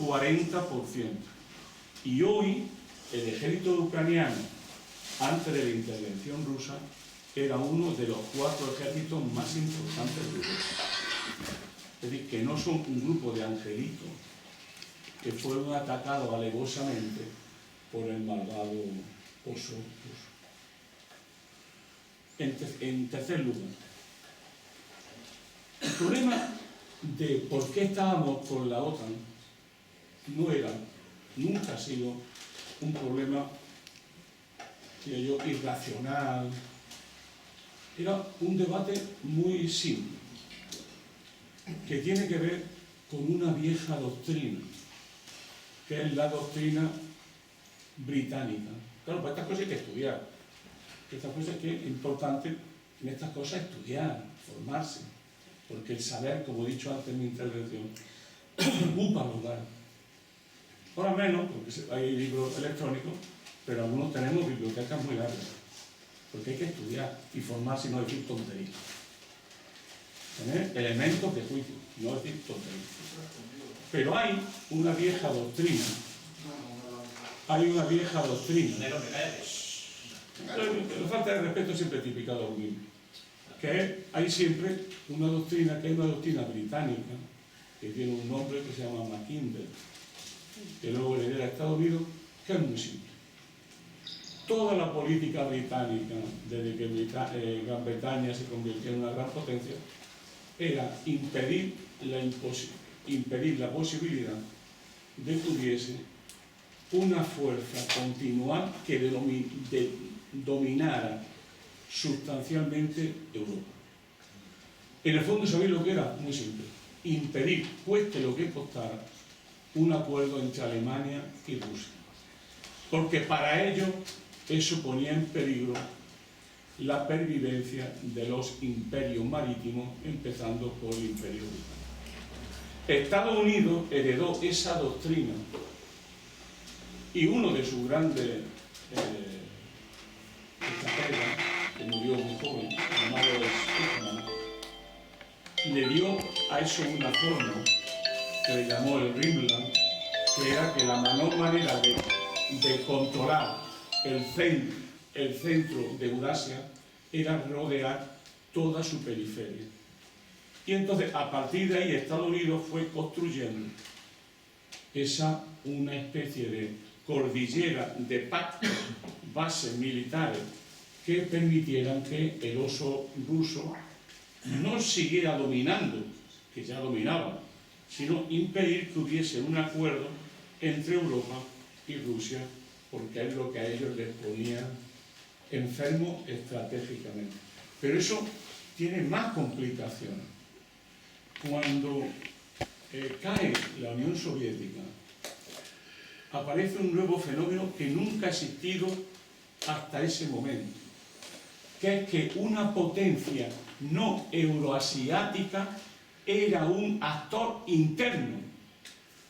40%. Y hoy el ejército ucraniano, antes de la intervención rusa, era uno de los 4 ejércitos más importantes de Europa. Es decir, que no son un grupo de angelitos que fueron atacados alevosamente por el malvado oso ruso. En tercer lugar, el problema de por qué estábamos con la OTAN nunca ha sido un problema, diría yo, irracional. Era un debate muy simple, que tiene que ver con una vieja doctrina, que es la doctrina británica. Claro, pues estas cosas hay que estudiar. Estas cosas que es importante en estas cosas estudiar, formarse, porque el saber, como he dicho antes en mi intervención, ocupa lugar. Ahora menos, porque hay libros electrónicos, pero algunos tenemos bibliotecas muy largas, porque hay que estudiar y formarse y no decir tonterías. Tener elementos de juicio, no decir tonterías. Pero hay una vieja doctrina. La falta de respeto siempre tipificado a lo mismo. Hay siempre una doctrina, que es una doctrina británica, que tiene un nombre que se llama Mackinder, que luego heredera a Estados Unidos, que es muy simple. Toda la política británica, desde que Gran Bretaña se convirtió en una gran potencia, era impedir la posibilidad de que hubiese una fuerza continuada que dominara sustancialmente Europa. En el fondo, ¿sabéis lo que era? Muy simple. Impedir, cueste lo que costara, un acuerdo entre Alemania y Rusia. Porque para ello eso ponía en peligro la pervivencia de los imperios marítimos, empezando por el Imperio Británico. Estados Unidos heredó esa doctrina y uno de sus grandes estrategas, que murió muy joven, llamado Stigman, le dio a eso una forma que le llamó el Rimland, que era que la mejor manera de controlar el centro de Eurasia era rodear toda su periferia. Y entonces, a partir de ahí, Estados Unidos fue construyendo una especie de cordillera de pactos, bases militares, que permitieran que el oso ruso no siguiera dominando, que ya dominaba, sino impedir que hubiese un acuerdo entre Europa y Rusia, porque es lo que a ellos les ponía enfermos estratégicamente. Pero eso tiene más complicaciones. Cuando cae la Unión Soviética, aparece un nuevo fenómeno que nunca ha existido hasta ese momento, que es que una potencia no euroasiática era un actor interno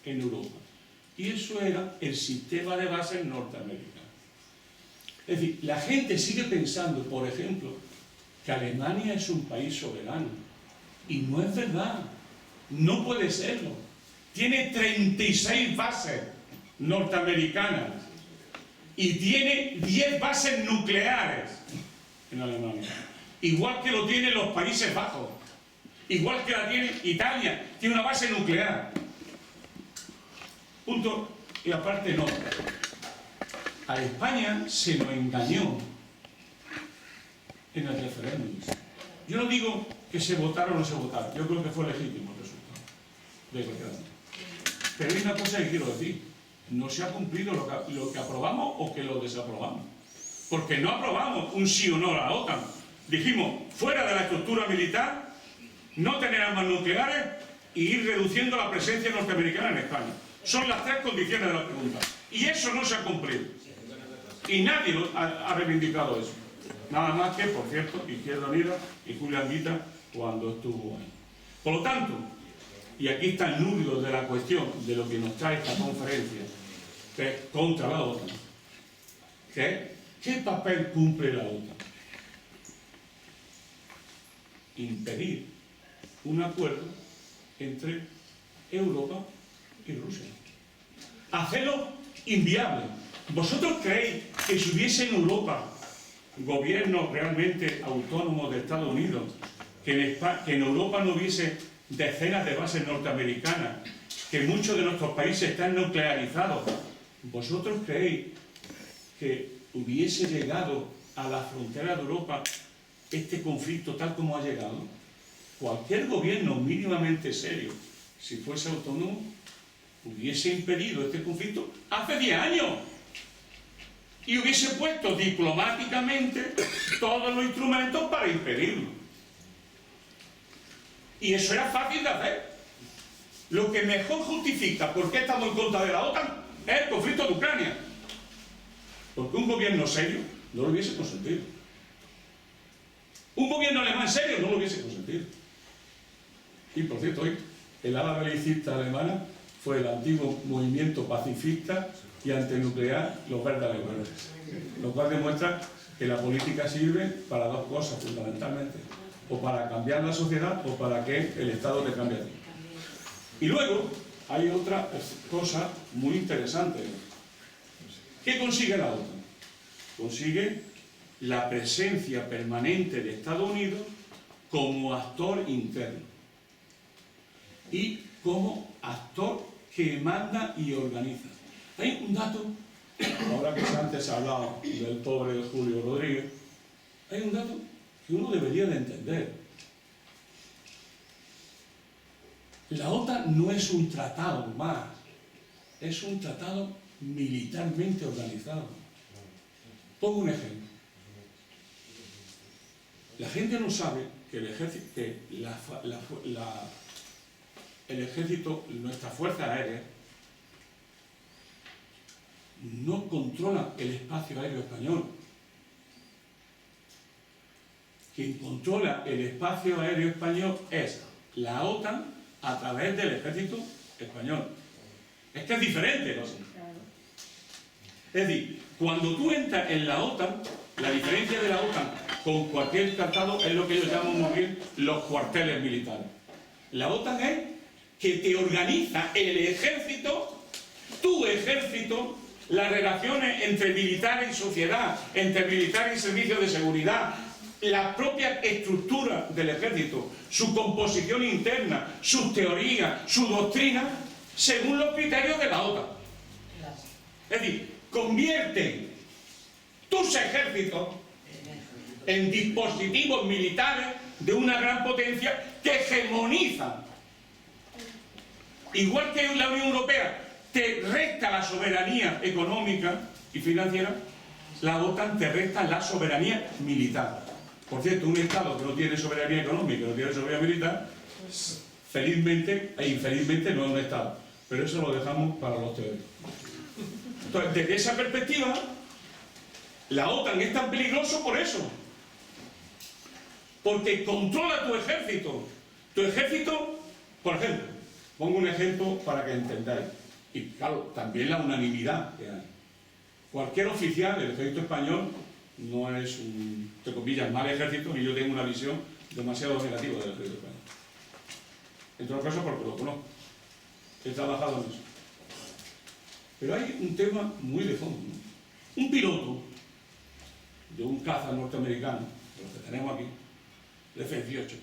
en Europa. Y eso era el sistema de bases norteamericano. Es decir, la gente sigue pensando, por ejemplo, que Alemania es un país soberano. Y no es verdad. No puede serlo. Tiene 36 bases norteamericanas y tiene 10 bases nucleares en Alemania. Igual que lo tienen los Países Bajos. Igual que la tiene Italia. Tiene una base nuclear. Punto. Y aparte no. A España se nos engañó en el referéndum. Yo no digo que se votara o no se votara. Yo creo que fue legítimo el resultado. Pero hay una cosa que quiero decir. No se ha cumplido lo que aprobamos o que lo desaprobamos. Porque no aprobamos un sí o no a la OTAN. Dijimos, fuera de la estructura militar, no tener armas nucleares y ir reduciendo la presencia norteamericana en España. Son las 3 condiciones de la pregunta. Y eso no se ha cumplido. Y nadie ha reivindicado eso. Nada más que, por cierto, Izquierda Unida y Julián Guita cuando estuvo ahí. Por lo tanto, y aquí está el núcleo de la cuestión de lo que nos trae esta conferencia, que es contra la OTAN, que es ¿qué papel cumple la OTAN? Impedir un acuerdo entre Europa y Rusia. hacerlo inviable. ¿Vosotros creéis que si hubiese en Europa gobiernos realmente autónomos de Estados Unidos, que en Europa no hubiese decenas de bases norteamericanas, que muchos de nuestros países están nuclearizados, vosotros creéis que hubiese llegado a la frontera de Europa este conflicto tal como ha llegado? Cualquier gobierno mínimamente serio, si fuese autónomo, hubiese impedido este conflicto hace 10 años y hubiese puesto diplomáticamente todos los instrumentos para impedirlo. Y eso era fácil de hacer. Lo que mejor justifica por qué estamos en contra de la OTAN es el conflicto de Ucrania. Porque un gobierno serio no lo hubiese consentido. Un gobierno alemán serio no lo hubiese consentido. Y por cierto, hoy el ala belicista alemana fue el antiguo movimiento pacifista y antinuclear, los verdes alemanes. Lo cual demuestra que la política sirve para dos cosas fundamentalmente: o para cambiar la sociedad o para que el Estado te cambie a ti. Y luego hay otra cosa muy interesante. ¿Qué consigue la OTAN? Consigue la presencia permanente de Estados Unidos como actor interno y como actor que manda y organiza. Hay un dato, ahora que antes se ha hablado del pobre Julio Rodríguez, hay un dato que uno debería de entender. La OTAN no es un tratado más, es un tratado militarmente organizado. Pongo un ejemplo. La gente no sabe que el ejército, nuestras fuerzas aéreas, no controlan el espacio aéreo español. Quien controla el espacio aéreo español es la OTAN a través del ejército español. Es que es diferente, ¿no? Es decir, cuando tú entras en la OTAN, la diferencia de la OTAN con cualquier tratado es lo que ellos llaman muy bien los cuarteles militares. La OTAN es que te organiza el ejército, tu ejército, las relaciones entre militares y sociedad, entre militares y servicios de seguridad, la propia estructura del ejército, su composición interna, sus teorías, su doctrina, según los criterios de la OTAN. Es decir, convierte tus ejércitos en dispositivos militares de una gran potencia que hegemonizan. Igual que la Unión Europea te resta la soberanía económica y financiera, la OTAN te resta la soberanía militar. Por cierto, un Estado que no tiene soberanía económica, que no tiene soberanía militar, felizmente e infelizmente no es un Estado. Pero eso lo dejamos para los teóricos. Entonces, desde esa perspectiva, la OTAN es tan peligroso por eso. Porque controla tu ejército. Tu ejército, por ejemplo, pongo un ejemplo para que entendáis. Y claro, también la unanimidad que hay. Cualquier oficial del ejército español no es un, entre comillas, mal ejército, ni yo tengo una visión demasiado negativa del ejército español. En todo caso, porque lo conozco. He trabajado en eso. Pero hay un tema muy de fondo, ¿no? Un piloto de un caza norteamericano, de los que tenemos aquí, de F-18.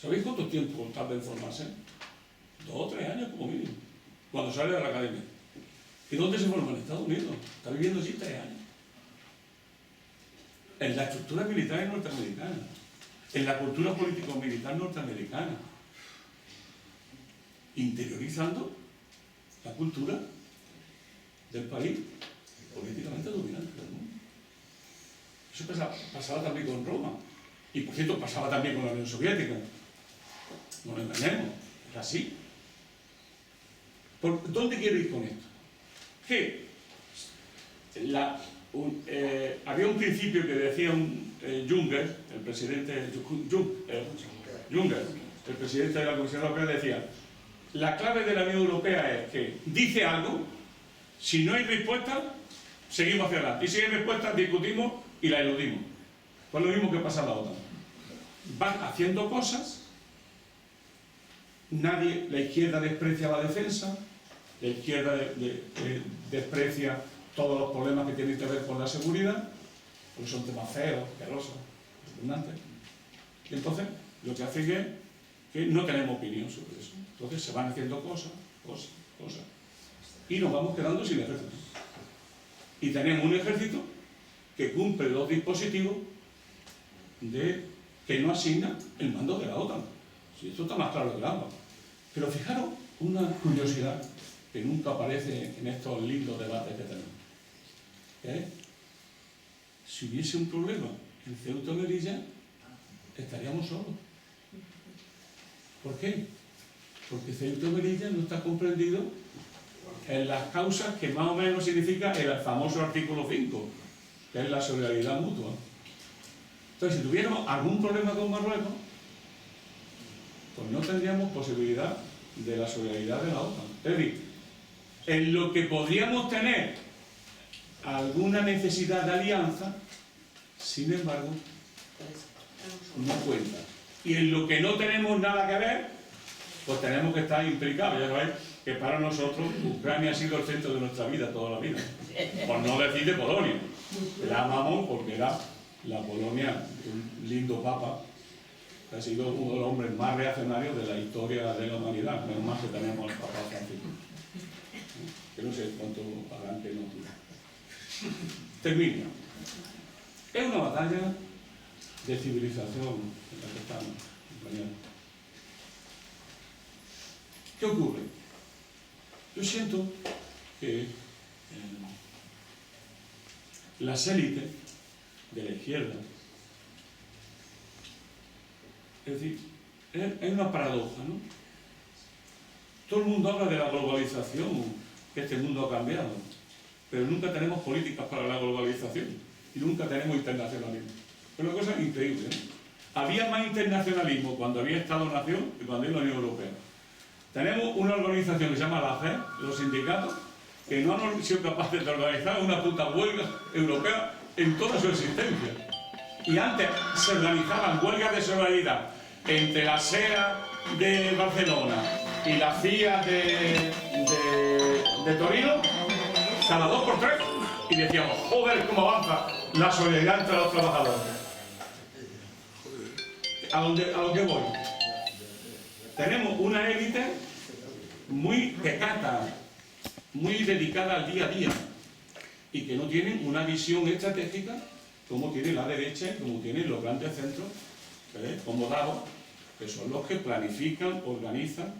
¿Sabéis cuánto tiempo tarda en formarse? 2 o 3 años como mínimo, cuando sale de la academia. ¿Y dónde se forma? En Estados Unidos. Está viviendo allí 3 años. En la estructura militar norteamericana, en la cultura político-militar norteamericana, interiorizando la cultura del país políticamente dominante del mundo. Eso pasaba también con Roma. Y por cierto, pasaba también con la Unión Soviética. No nos engañemos, es así. ¿Por dónde quiero ir con esto? Que había un principio que decía Juncker, el presidente Juncker, el presidente de la Comisión Europea, decía: la clave de la Unión Europea es que dice algo, si no hay respuesta, seguimos hacia adelante. Y si hay respuesta, discutimos y la eludimos. Pues lo mismo que pasa en la OTAN. Van haciendo cosas, la izquierda desprecia la defensa, La izquierda desprecia todos los problemas que tienen que ver con la seguridad, porque son temas feos, asquerosos, repugnantes. Y entonces, lo que hace es que no tenemos opinión sobre eso. Entonces se van haciendo cosas, y nos vamos quedando sin ejército. Y tenemos un ejército que cumple los dispositivos que no asigna el mando de la OTAN. Si esto está más claro que el agua. Pero fijaros una curiosidad que nunca aparece en estos lindos debates que tenemos. Si hubiese un problema en Ceuta y Melilla, estaríamos solos. ¿Por qué? Porque Ceuta y Melilla no está comprendido en las causas que más o menos significa el famoso artículo 5, que es la solidaridad mutua. Entonces, si tuviéramos algún problema con Marruecos, pues no tendríamos posibilidad de la solidaridad de la OTAN. Es decir, en lo que podríamos tener alguna necesidad de alianza, sin embargo, no cuenta. Y en lo que no tenemos nada que ver, pues tenemos que estar implicados. Ya sabéis que para nosotros Ucrania ha sido el centro de nuestra vida toda la vida. Por no decir de Polonia. La amamos porque era la Polonia, un lindo papa, que ha sido uno de los hombres más reaccionarios de la historia de la humanidad. Menos mal que tenemos al Papa Francisco. Que no sé cuánto harán que no. Termino. Es una batalla de civilización en la que estamos, compañeros. ¿Qué ocurre? Yo siento que las élites de la izquierda, es decir, es una paradoja, ¿no? Todo el mundo habla de la globalización, que este mundo ha cambiado, pero nunca tenemos políticas para la globalización y nunca tenemos internacionalismo. Es una cosa increíble, ¿no? Había más internacionalismo cuando había Estado-Nación que cuando había la Unión Europea. Tenemos una organización que se llama la FED, los sindicatos, que no han sido capaces de organizar una puta huelga europea en toda su existencia. Y antes se organizaban huelgas de solidaridad entre la SEA de Barcelona y la CIA de Torino, cada 2 por 3, y decíamos, joder, cómo avanza la solidaridad entre los trabajadores. A lo que voy. Tenemos una élite muy pecata, muy dedicada al día a día, y que no tienen una visión estratégica como tiene la derecha y como tienen los grandes centros, como Davos, que son los que planifican, organizan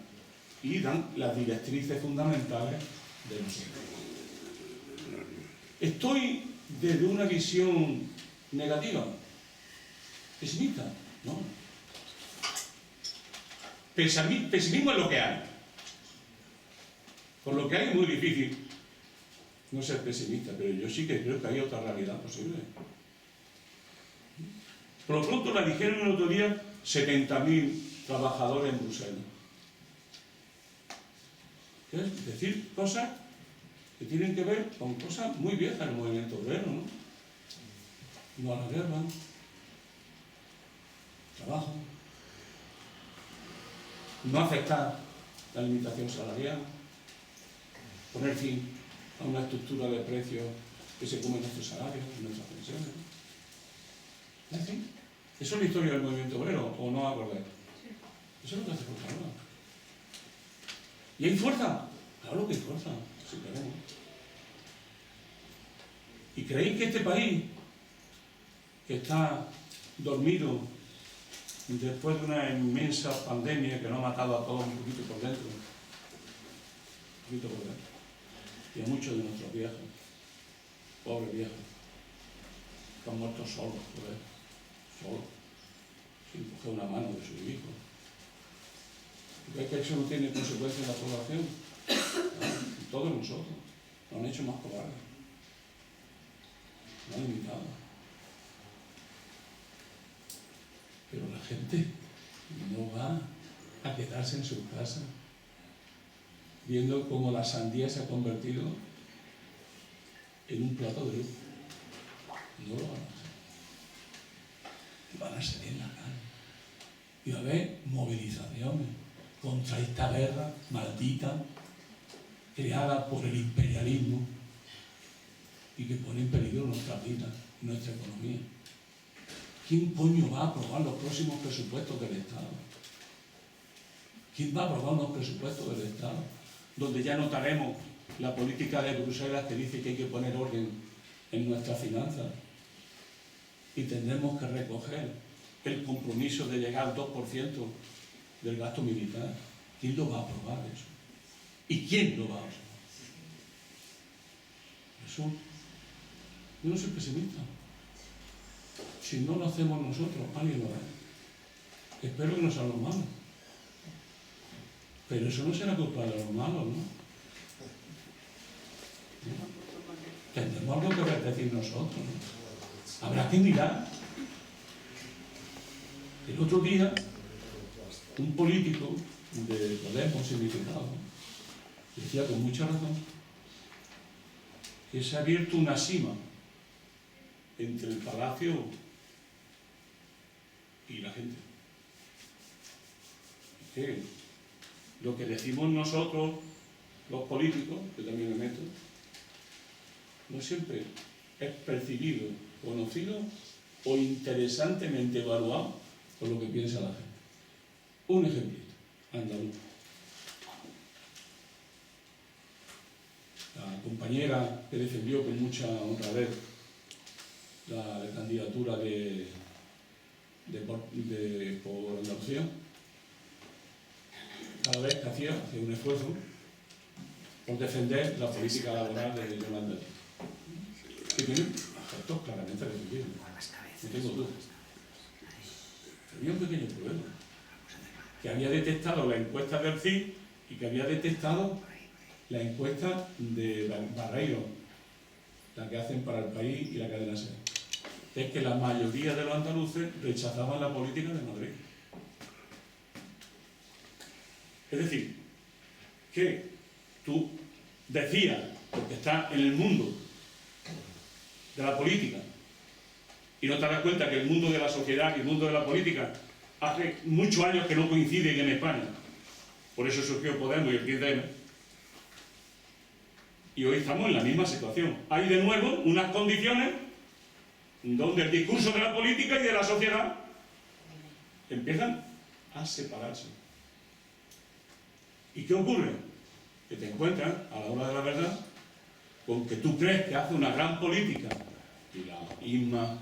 y dan las directrices fundamentales de nosotros. ¿Estoy desde una visión negativa? ¿Pesimista? No. Pesimismo es lo que hay. Con lo que hay es muy difícil no ser pesimista, pero yo sí que creo que hay otra realidad posible. Por lo pronto la dijeron el otro día 70.000 trabajadores en Bruselas. Es decir, cosas que tienen que ver con cosas muy viejas del movimiento obrero, ¿no? No a la guerra, trabajo, no aceptar la limitación salarial, poner fin a una estructura de precios que se come nuestros salarios, nuestras pensiones. ¿Es así? ¿Eso es la historia del movimiento obrero o no acordáis? Eso es lo que hace falta ahora. ¿Y hay fuerza? Claro que hay fuerza, si queremos. ¿Y creéis que este país, que está dormido después de una inmensa pandemia que nos ha matado a todos un poquito por dentro, y a muchos de nuestros viejos, pobres viejos, que han muerto solos, solos, sin coger una mano de sus hijos? ¿Creéis que eso no tiene consecuencias en la población? No, todos nosotros nos han hecho más cobardes, nos han limitado. Pero la gente no va a quedarse en su casa viendo cómo la sandía se ha convertido en un plato de luz. No lo van a hacer. Van a salir en la calle y va a haber movilizaciones contra esta guerra maldita creada por el imperialismo y que pone en peligro nuestra vida, nuestra economía. ¿Quién coño va a aprobar los próximos presupuestos del Estado? ¿Quién va a aprobar unos presupuestos del Estado? Donde ya notaremos la política de Bruselas que dice que hay que poner orden en nuestras finanzas y tendremos que recoger el compromiso de llegar al 2% del gasto militar. ¿Quién lo va a aprobar eso? ¿Y quién lo va a aprobar? Eso, yo no soy pesimista. Si no lo hacemos nosotros, alguien lo hará. Espero que no sean los malos. Pero eso no será culpa de los malos, ¿no? Tendremos algo que decir nosotros, ¿no? Habrá que mirar. El otro día, un político de Podemos significado decía con mucha razón que se ha abierto una sima entre el palacio y la gente. Que lo que decimos nosotros, los políticos, que también me meto, no siempre es percibido, conocido o interesantemente evaluado por lo que piensa la gente. Un ejemplito, andaluz. La compañera que defendió con mucha honradez la candidatura por Andalucía, cada vez que hacía un esfuerzo por defender la política laboral de Yolanda Díaz. Que tiene aspectos claramente defendidos, no tengo dudas. Había un pequeño problema, que había detectado la encuesta del CIS y que había detectado la encuesta de Barreiro, la que hacen para el País y la cadena SER. Es que la mayoría de los andaluces rechazaban la política de Madrid. Es decir, que tú decías, porque estás en el mundo de la política, y no te das cuenta que el mundo de la sociedad y el mundo de la política hace muchos años que no coinciden en España. Por eso surgió Podemos y el 15M. Y hoy estamos en la misma situación. Hay de nuevo unas condiciones donde el discurso de la política y de la sociedad empiezan a separarse. ¿Y qué ocurre? Que te encuentras, a la hora de la verdad, con que tú crees que hace una gran política y la Isma,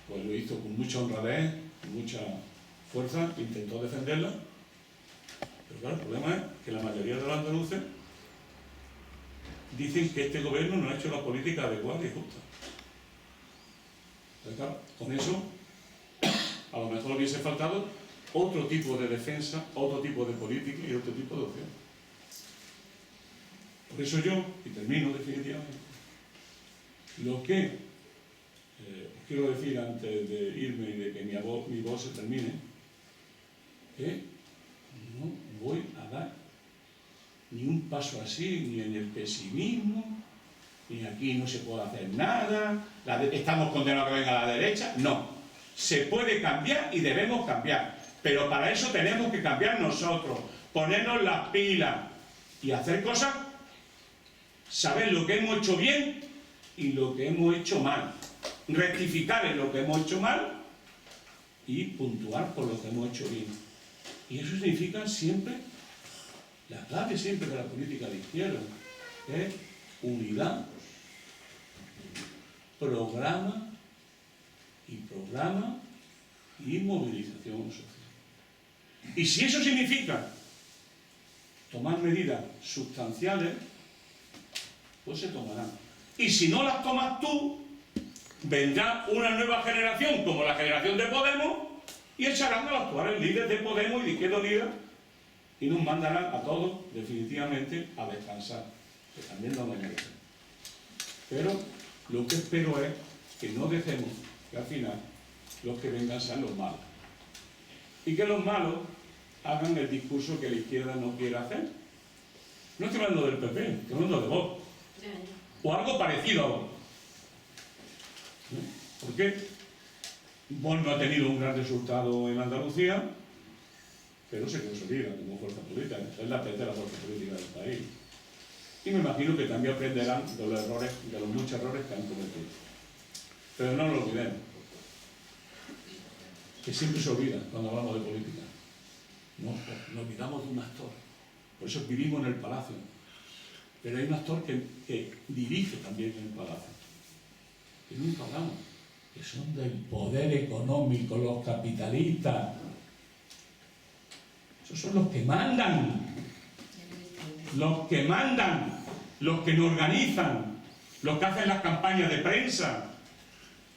pues lo hizo con mucha honradez, con mucha fuerza, intentó defenderla, pero claro, el problema es que la mayoría de los andaluces dicen que este gobierno no ha hecho la política adecuada y justa. Entonces, claro, con eso a lo mejor hubiese faltado otro tipo de defensa, otro tipo de política y otro tipo de opción. Por eso yo, y termino definitivamente, lo que os quiero decir antes de irme y de que mi voz se termine, que no voy a dar ni un paso así, ni en el pesimismo, ni aquí no se puede hacer nada, estamos condenados a que venga la derecha. No, se puede cambiar y debemos cambiar, pero para eso tenemos que cambiar nosotros, ponernos las pilas y hacer cosas, saber lo que hemos hecho bien y lo que hemos hecho mal, rectificar en lo que hemos hecho mal y puntuar por lo que hemos hecho bien. Y eso significa siempre, la clave siempre de la política de izquierda es unidad, programa y movilización social. Y si eso significa tomar medidas sustanciales, pues se tomarán. Y si no las tomas tú, vendrá una nueva generación, como la generación de Podemos, y echarán a los actuales líderes de Podemos y de Izquierda Unida y nos mandarán a todos definitivamente a descansar, que también lo merecen. Pero lo que espero es que no dejemos que al final los que vengan sean los malos. Y que los malos hagan el discurso que la izquierda no quiere hacer. No estoy hablando del PP, estoy hablando de Vox. O algo parecido a Vox. ¿Por qué? Vox no ha tenido un gran resultado en Andalucía, pero se consolida como fuerza política. Es la tercera fuerza política del país. Y me imagino que también aprenderán de los errores, de los muchos errores que han cometido. Pero no lo olvidemos, que siempre se olvida cuando hablamos de política. Nos olvidamos de un actor. Por eso vivimos en el palacio. Pero hay un actor que dirige también el palacio. Que nunca hablamos. Que son del poder económico, los capitalistas. Esos son los que mandan. Los que mandan. Los que nos organizan. Los que hacen las campañas de prensa.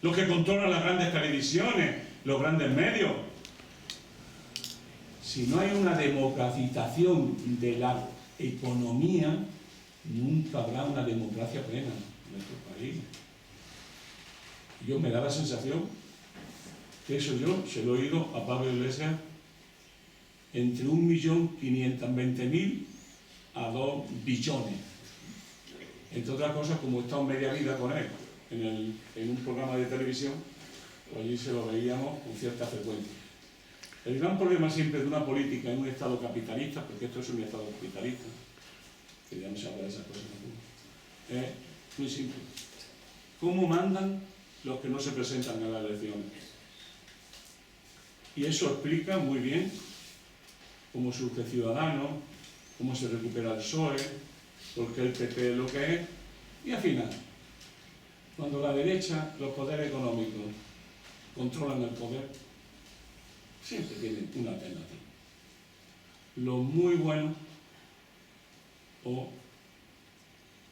Los que controlan las grandes televisiones, los grandes medios. Si no hay una democratización de la economía, nunca habrá una democracia plena en nuestro país. Yo me da la sensación que eso yo se lo he oído a Pablo Iglesias entre 1.520.000 a 2 billones. Entre otras cosas, como he estado media vida con él en un programa de televisión, pues allí se lo veíamos con cierta frecuencia. El gran problema siempre de una política en un Estado capitalista, porque esto es un Estado capitalista, que ya no se habla de esas cosas, es muy simple. ¿Cómo mandan los que no se presentan a las elecciones? Y eso explica muy bien cómo surge Ciudadanos, cómo se recupera el PSOE, por qué el PP es lo que es, y al final, cuando la derecha, los poderes económicos, controlan el poder, siempre tienen una alternativa. Los muy buenos o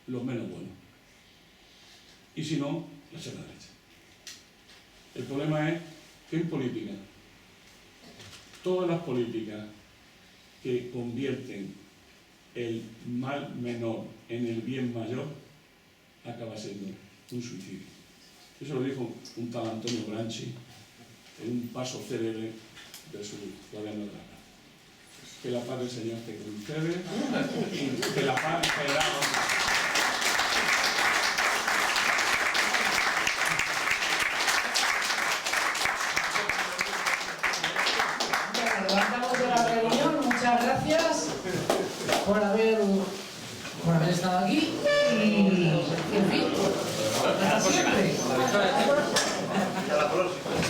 los menos buenos. Y si no, la extrema derecha. El problema es que en política, todas las políticas que convierten el mal menor en el bien mayor, acaba siendo un suicidio. Eso lo dijo un tal Antonio Gramsci en un paso célebre de su cuaderno de la paz. Que la paz del Señor esté con ustedes y que la paz general. Levantamos de la reunión, muchas gracias por haber estado aquí y en fin, hasta siempre. Hasta la próxima.